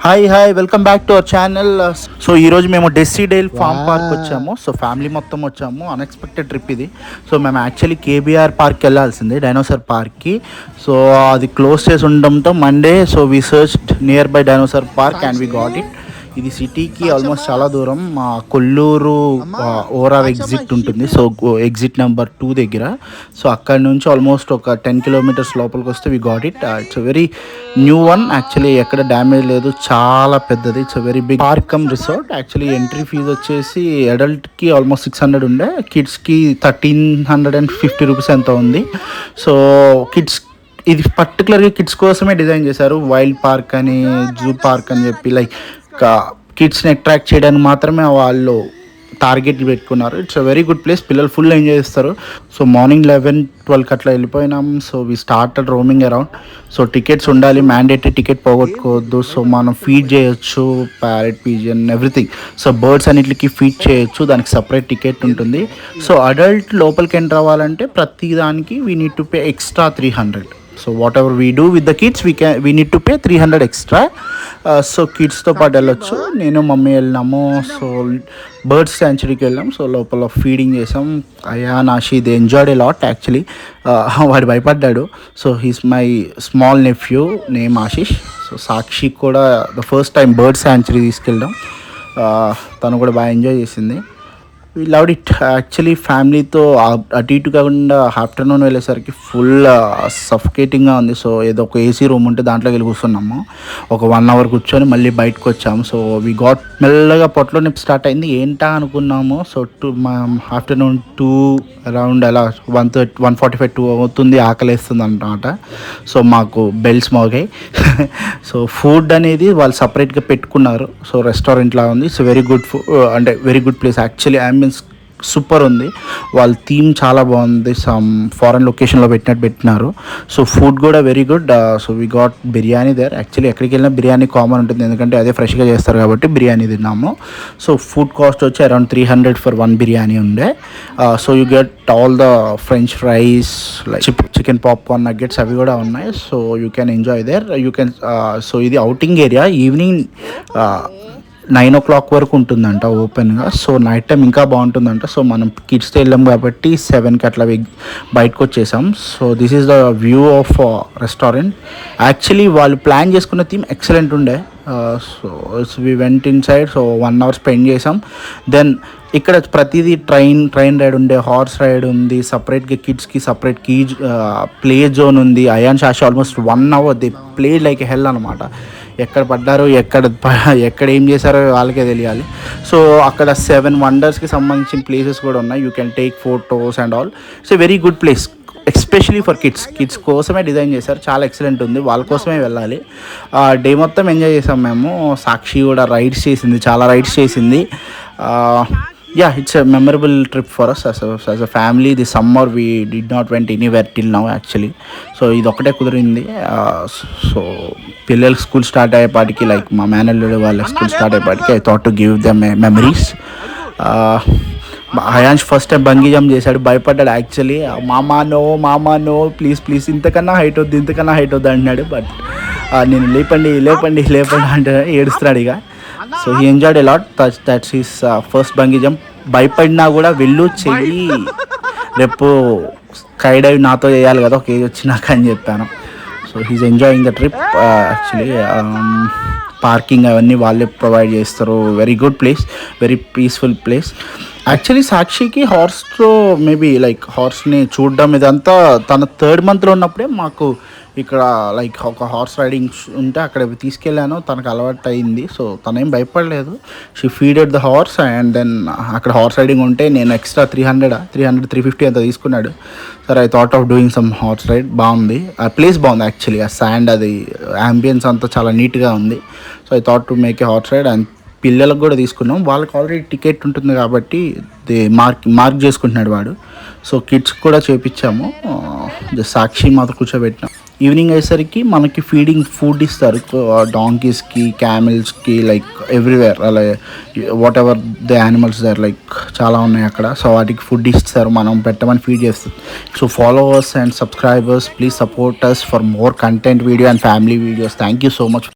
Hi welcome back to our channel. So ఈరోజు మేము డెసిడేల్ form park వచ్చాము. సో ఫ్యామిలీ మొత్తం వచ్చాము. అన్ఎక్స్పెక్టెడ్ ట్రిప్ ఇది. సో మేము యాక్చువల్లీ కేబీఆర్ పార్క్ వెళ్ళాల్సింది, డైనోసార్ పార్క్కి. సో అది క్లోజ్ చేసి ఉండడంతో Monday so we search near by dinosaur park and we got it. ఇది సిటీకి ఆల్మోస్ట్ చాలా దూరం. కొల్లూరు ఓవరాల్ ఎగ్జిట్ ఉంటుంది. సో ఎగ్జిట్ నెంబర్ 2 దగ్గర. సో అక్కడ నుంచి ఆల్మోస్ట్ ఒక 10 కిలోమీటర్స్ లోపలికి వస్తే we got it. It's very new one actually. ఎక్కడ డ్యామేజ్ లేదు, చాలా పెద్దది. It's very big park cum resort. Actually entry fee వచ్చేసి అడల్ట్కి ఆల్మోస్ట్ 600 ఉండే, కిడ్స్కి 1350 రూపీస్ ఎంత ఉంది. సో కిడ్స్ ఇది పర్టికులర్గా కిడ్స్ కోసమే డిజైన్ చేశారు. వైల్డ్ పార్క్ అని, జూ పార్క్ అని చెప్పి లైక్ కిడ్స్ని అట్రాక్ట్ చేయడానికి మాత్రమే వాళ్ళు టార్గెట్ పెట్టుకున్నారు. It's a very good place. పిల్లలు ఫుల్ ఎంజాయ్ చేస్తారు. సో మార్నింగ్ 11-12 అట్లా వెళ్ళిపోయినాం. So we started roaming around. So tickets ఉండాలి, మ్యాండేటరీ టికెట్ పోగొట్టుకోవద్దు. సో మనం ఫీడ్ చేయొచ్చు, parrot, pigeon, everything. So birds అన్నిటికి ఫీడ్ చేయొచ్చు, దానికి సపరేట్ టికెట్ ఉంటుంది. సో అడల్ట్ లోపలికి ఎంటర్ అవ్వాలంటే ప్రతి దానికి we need to pay extra 300. So whatever we do with the kids we need to pay 300 extra. So కిడ్స్తో పాటు వెళ్ళొచ్చు. నేను మమ్మీ వెళ్ళినాము. సో బర్డ్స్ శాంచురీకి వెళ్ళాం. సో లోపల ఫీడింగ్ చేసాం. నాషి they enjoyed a lot actually. వాడు భయపడ్డాడు. So he's my small nephew, name Ashish. So Sakshi కూడా the first time bird sanctuary తీసుకెళ్ళాం. తను కూడా బాగా ఎంజాయ్ చేసింది. We loved it actually. ఫ్యామిలీతో అటు ఇటు కాకుండా ఆఫ్టర్నూన్ వెళ్ళేసరికి ఫుల్ సఫికేటింగ్గా ఉంది. సో ఏదో ఒక ఏసీ రూమ్ ఉంటే దాంట్లోకి వెళ్ళి కూర్చున్నాము. ఒక 1 అవర్ కూర్చొని మళ్ళీ బయటకు వచ్చాము. సో వీ గాట్ మెల్లగా పొట్టలో నొప్పి స్టార్ట్ అయింది. ఏంటా అనుకున్నాము. సో ఆఫ్టర్నూన్ 2 అరౌండ్ అలా 1:45-2 అవుతుంది, ఆకలేస్తుంది అన్నమాట. సో మాకు బెల్స్ మోగాయి. సో ఫుడ్ అనేది వాళ్ళు సపరేట్గా పెట్టుకున్నారు. సో రెస్టారెంట్లా ఉంది. సో వెరీ గుడ్ అంటే very good place actually. Super ఉంది. వాళ్ళ థీమ్ చాలా బాగుంది. సమ్ ఫారెన్ లొకేషన్లో పెట్టినారు. సో ఫుడ్ కూడా very good. So we got biryani there. Actually ఎక్కడికి వెళ్ళినా బిర్యానీ కామన్ ఉంటుంది, ఎందుకంటే అదే ఫ్రెష్గా చేస్తారు కాబట్టి బిర్యానీ తిన్నాము. సో ఫుడ్ కాస్ట్ వచ్చి అరౌండ్ 300 ఫర్ 1 బిర్యానీ ఉండే. So you get all the french fries, like chicken popcorn, nuggets అవి కూడా ఉన్నాయి. So you can enjoy there. You can so ఇది అవుటింగ్ ఏరియా. ఈవినింగ్ 9 o'clock వరకు ఉంటుందంట ఓపెన్గా. సో నైట్ టైం ఇంకా బాగుంటుందంట. సో మనం కిడ్స్తో వెళ్ళాం కాబట్టి 7కి అట్లా బయటకు వచ్చేసాం. So this is the view of restaurant. Actually వాళ్ళు ప్లాన్ చేసుకున్న థీమ్ ఎక్సలెంట్ ఉండే. So we went inside. So 1 hour spend చేసాం. దెన్ ఇక్కడ ప్రతిదీ ట్రైన్ రైడ్ ఉండే, హార్స్ రైడ్ ఉంది, సపరేట్గా కిడ్స్కి సపరేట్ ప్లే జోన్ ఉంది. Ayan Shashi almost 1 hour they play like hell అనమాట. ఎక్కడ పడ్డారో ఎక్కడ ఏం చేశారో వాళ్ళకే తెలియాలి. సో అక్కడ 7 వండర్స్కి సంబంధించిన ప్లేసెస్ కూడా ఉన్నాయి. You can take photos and all. So very good place especially for kids కోసమే డిజైన్ చేశారు. చాలా ఎక్సలెంట్ ఉంది. వాళ్ళ కోసమే వెళ్ళాలి. డే మొత్తం ఎంజాయ్ చేసాం మేము. సాక్షి కూడా రైడ్స్ చేసింది, చాలా రైడ్స్ చేసింది. It's a memorable trip for us as a family. This summer we did not went anywhere till now actually. So ఇది ఒకటే కుదిరింది. సో పిల్లలకి స్కూల్ స్టార్ట్ అయ్యేపాటికి, లైక్ మా మేనల్లుడు వాళ్ళ స్కూల్ స్టార్ట్ అయ్యేపాటికి I thought to give them memories. Hayansh first time bungee jump చేశాడు, భయపడ్డాడు యాక్చువల్లీ. మామా నో ప్లీజ్ ఇంతకన్నా హైట్ వద్దు అంటున్నాడు. బట్ నేను లేపండి అంటే ఏడుస్తున్నాడు ఇక. So he enjoyed a lot. That's his first bungee jump. భయపడినా కూడా చెయ్యి, రేపు స్కై డైవ్ నాతో చేయాలి కదా ఒక ఏజ్ వచ్చినాక అని చెప్పాను. So he's enjoying the trip actually. Parking అవన్నీ వాళ్ళే ప్రొవైడ్ చేస్తారు. Very good place, very peaceful place. Actually సాక్షికి హార్స్తో మేబీ లైక్ హార్స్ని చూడడం ఇదంతా తన 3rd monthలో ఉన్నప్పుడే మాకు ఇక్కడ లైక్ ఒక హార్స్ రైడింగ్ ఉంటే అక్కడ తీసుకెళ్ళాను. తనకు అలవాటు అయింది. సో తనేం భయపడలేదు. She feeded the horse and then అక్కడ హార్స్ రైడింగ్ ఉంటే నేను ఎక్స్ట్రా 350 అంత తీసుకున్నాడు. సరే I thought of doing some horse ride. బాగుంది, ఆ ప్లేస్ బాగుంది యాక్చువల్లీ. ఆ శాండ్, అది యాంబియన్స్ అంతా చాలా నీట్గా ఉంది. So I thought to make a horse ride. And పిల్లలకు కూడా తీసుకున్నాం. వాళ్ళకి ఆల్రెడీ టికెట్ ఉంటుంది కాబట్టి మార్క్ చేసుకుంటున్నాడు వాడు. సో కిడ్స్కి కూడా చేపించాము. సాక్షి మాత్రం కూర్చోబెట్టినాం. ఈవినింగ్ అయ్యేసరికి మనకి ఫుడ్ ఇస్తారు డాంకీస్కి, క్యామిల్స్కి, లైక్ ఎవ్రీవేర్. అలా whatever the animals there, like చాలా ఉన్నాయి అక్కడ. సో వాటికి ఫుడ్ ఇస్తారు, మనం పెట్టమని ఫీడ్ చేస్తారు. So followers and subscribers, please support us for more content video and family videos. Thank you so much.